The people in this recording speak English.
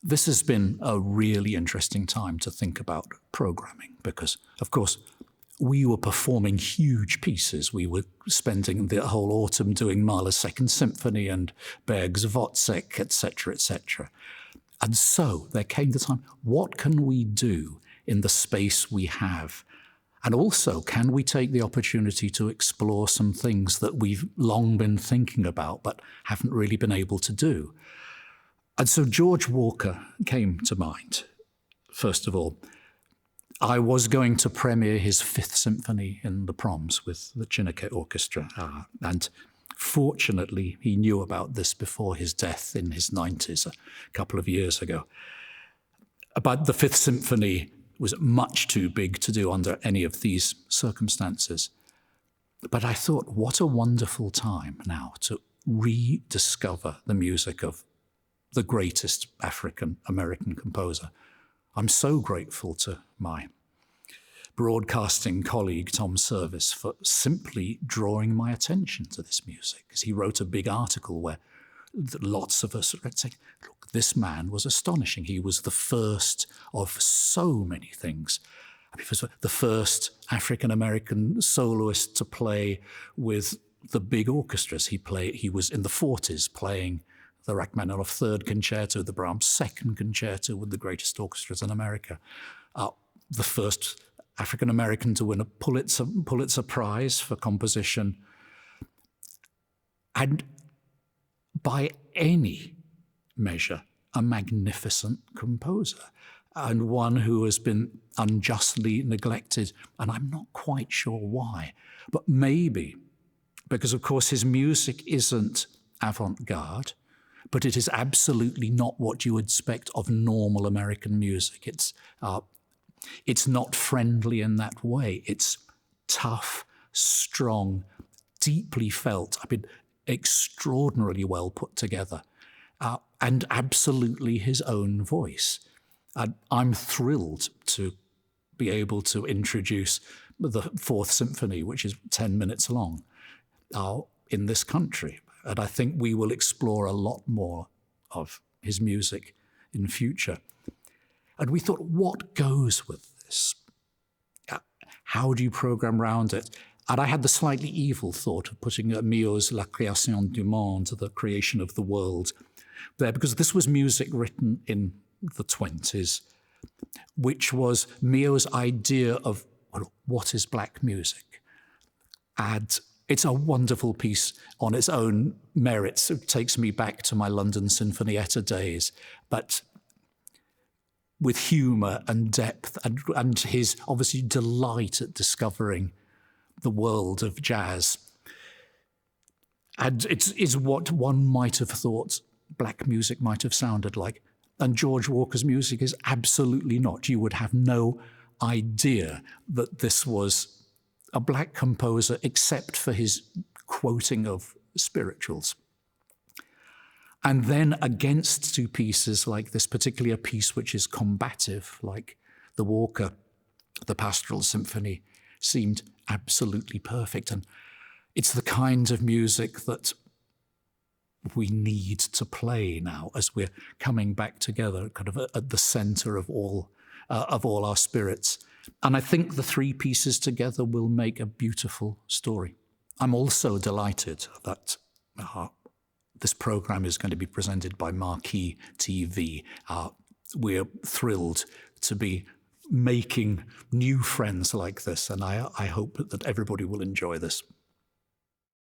This has been a really interesting time to think about programming because, of course, we were performing huge pieces. We were spending the whole autumn doing Mahler's Second Symphony and Berg's Wozzeck, etc., etc. And so there came the time, what can we do in the space we have? And also, can we take the opportunity to explore some things that we've long been thinking about but haven't really been able to do? And so George Walker came to mind, first of all. I was going to premiere his Fifth Symphony in the Proms with the Chinook Orchestra, and fortunately he knew about this before his death in his 90s, a couple of years ago. But the Fifth Symphony was much too big to do under any of these circumstances. But I thought, what a wonderful time now to rediscover the music of the greatest African-American composer. I'm so grateful to my broadcasting colleague, Tom Service, for simply drawing my attention to this music, because he wrote a big article where lots of us are saying, look, this man was astonishing. He was the first of so many things. I mean, he was the first African-American soloist to play with the big orchestras. He was in the 40s playing the Rachmaninoff Third Concerto, the Brahms Second Concerto with the greatest orchestras in America. The first African-American to win a Pulitzer Prize for composition. And by any measure, a magnificent composer, and one who has been unjustly neglected, and I'm not quite sure why. But maybe, because of course his music isn't avant-garde, but it is absolutely not what you would expect of normal American music. It's not friendly in that way. It's tough, strong, deeply felt. I mean, extraordinarily well put together, and absolutely his own voice. And I'm thrilled to be able to introduce the Fourth Symphony, which is 10 minutes long, in this country. And I think we will explore a lot more of his music in future. And we thought, what goes with this? How do you program around it? And I had the slightly evil thought of putting Milhaud's La Création du Monde, the creation of the world, there, because this was music written in the 20s, which was Milhaud's idea of, well, what is black music? And it's a wonderful piece on its own merits. It takes me back to my London Sinfonietta days, but with humour and depth and his obviously delight at discovering the world of jazz. And it is what one might have thought black music might have sounded like. And George Walker's music is absolutely not. You would have no idea that this was a black composer except for his quoting of spirituals. And then against two pieces like this, particularly a piece which is combative, like the Walker, the Pastoral Symphony, seemed absolutely perfect. And it's the kind of music that we need to play now as we're coming back together, kind of at the center of all our spirits. And I think the three pieces together will make a beautiful story. I'm also delighted that this program is going to be presented by Marquee TV. We're thrilled to be making new friends like this, and I hope that everybody will enjoy this.